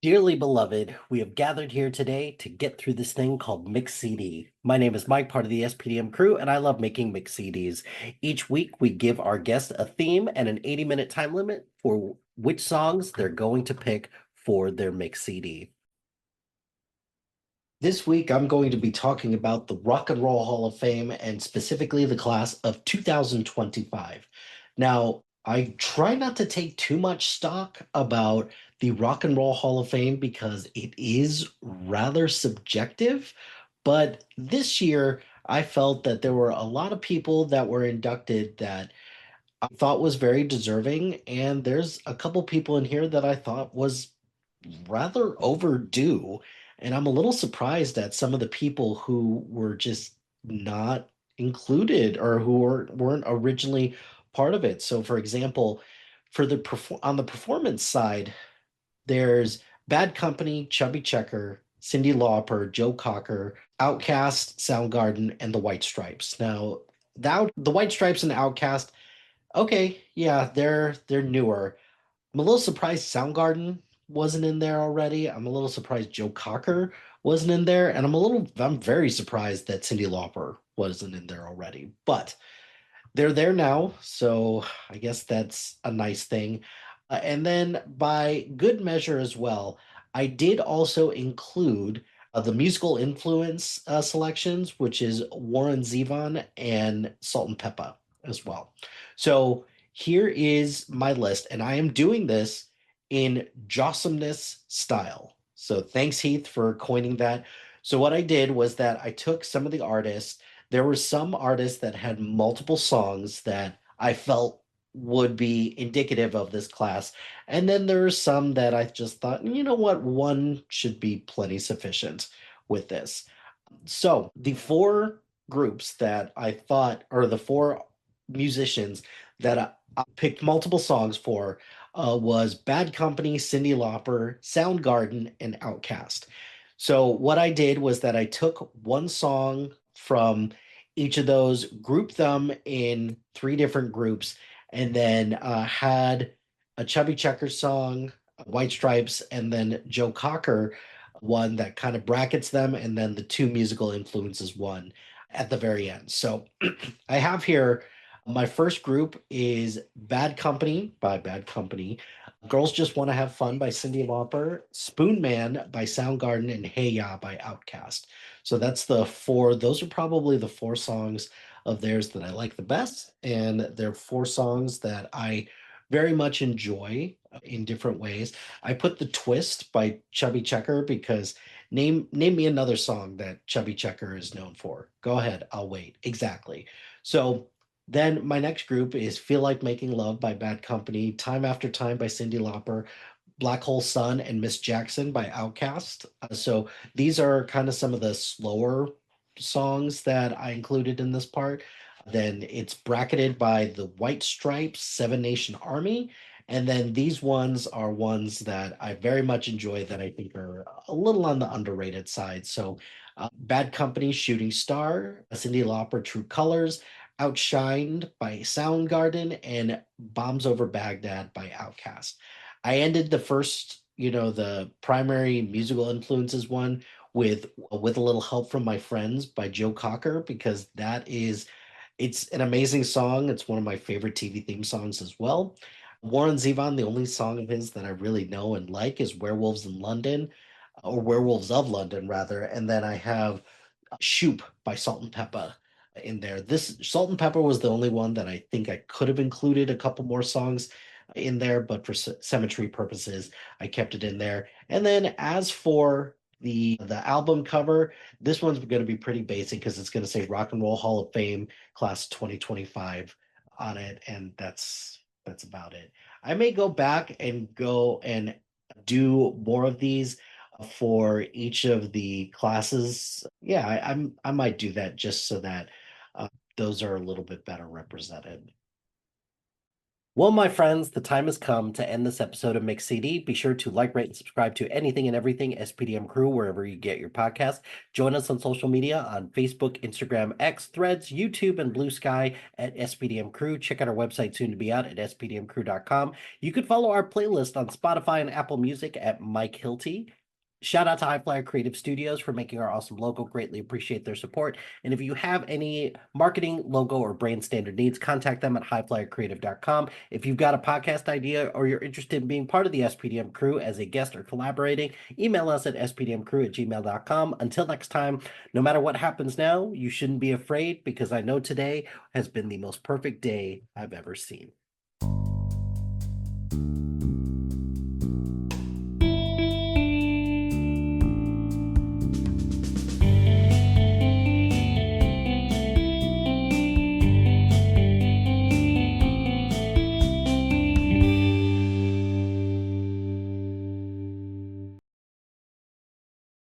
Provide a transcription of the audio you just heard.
Dearly beloved, we have gathered here today to get through this thing called Mix CD. My name is Mike, part of the SPDM crew, and I love making Mix CDs. Each week, we give our guests a theme and an 80-minute time limit for which songs they're going to pick for their Mix CD. This week, I'm going to be talking about the Rock and Roll Hall of Fame and specifically the class of 2025. Now, I try not to take too much stock about the Rock and Roll Hall of Fame because it is rather subjective. But this year, I felt that there were a lot of people that were inducted that I thought was very deserving. And there's a couple people in here that I thought was rather overdue. And I'm a little surprised at some of the people who were just not included or who weren't originally part of it. So, for example, on the performance side, there's Bad Company, Chubby Checker, Cyndi Lauper, Joe Cocker, Outkast, Soundgarden, and the White Stripes. Now, the White Stripes and Outkast, okay, yeah, they're newer. I'm a little surprised Soundgarden wasn't in there already. I'm a little surprised Joe Cocker wasn't in there, and I'm very surprised that Cyndi Lauper wasn't in there already. But they're there now, so I guess that's a nice thing. And then by good measure as well, I did also include the musical influence selections, which is Warren Zevon and Salt and Peppa as well. So here is my list, and I am doing this in Jossomness style. So thanks, Heath, for coining that. So what I did was that I took some of the artists. There were some artists that had multiple songs that I felt would be indicative of this class. And then there are some that I just thought, you know what, one should be plenty sufficient with this. So the four groups that I thought, or the four musicians that I picked multiple songs for, was Bad Company, Cyndi Lauper, Soundgarden, and Outkast. So what I did was that I took one song from each of those, grouped them in three different groups, and then had a Chubby Checker song, White Stripes, and then Joe Cocker one that kind of brackets them, and then the two musical influences one at the very end. So I have here my first group is Bad Company by Bad Company, Girls Just Want to Have Fun by Cyndi Lauper, Spoon Man by Soundgarden, and Hey Ya by Outkast. So that's the four, those are probably the four songs of theirs that I like the best. And they're four songs that I very much enjoy in different ways. I put The Twist by Chubby Checker because name me another song that Chubby Checker is known for. Go ahead, I'll wait. Exactly. So then my next group is Feel Like Making Love by Bad Company, Time After Time by Cyndi Lauper, Black Hole Sun and Miss Jackson by Outkast. So these are kind of some of the slower songs that I included in this part. Then it's bracketed by the White Stripes, Seven Nation Army. And then these ones are ones that I very much enjoy that I think are a little on the underrated side. So Bad Company, Shooting Star, Cyndi Lauper, True Colors, Outshined by Soundgarden, and Bombs Over Baghdad by Outkast. I ended the first, the primary musical influences one with a little help from my friends by Joe Cocker because it's an amazing song. It's one of my favorite TV theme songs as well. Warren Zevon, the only song of his that I really know and like is Werewolves in London, or Werewolves of London rather. And then I have Shoop by Salt and Pepper in there. This Salt and Pepper was the only one that I think I could have included a couple more songs in there, but for symmetry purposes, I kept it in there. And then as for the album cover, this one's going to be pretty basic because it's going to say Rock and Roll Hall of Fame class 2025 on it, and that's about it. I may go back and go and do more of these for each of the classes. Yeah, I might do that just so that uh, those are a little bit better represented. Well, my friends, the time has come to end this episode of Mix CD. Be sure to like, rate, and subscribe to anything and everything SPDM Crew wherever you get your podcast. Join us on social media on Facebook, Instagram, X, Threads, YouTube, and Blue Sky at SPDM Crew. Check out our website soon to be out at spdmcrew.com. You could follow our playlist on Spotify and Apple Music at Mike Hilty. Shout out to High Flyer Creative Studios for making our awesome logo. Greatly appreciate their support. And if you have any marketing, logo, or brand standard needs, contact them at highflyercreative.com. If you've got a podcast idea or you're interested in being part of the SPDM crew as a guest or collaborating, email us at spdmcrew@gmail.com. Until next time, no matter what happens now, you shouldn't be afraid because I know today has been the most perfect day I've ever seen.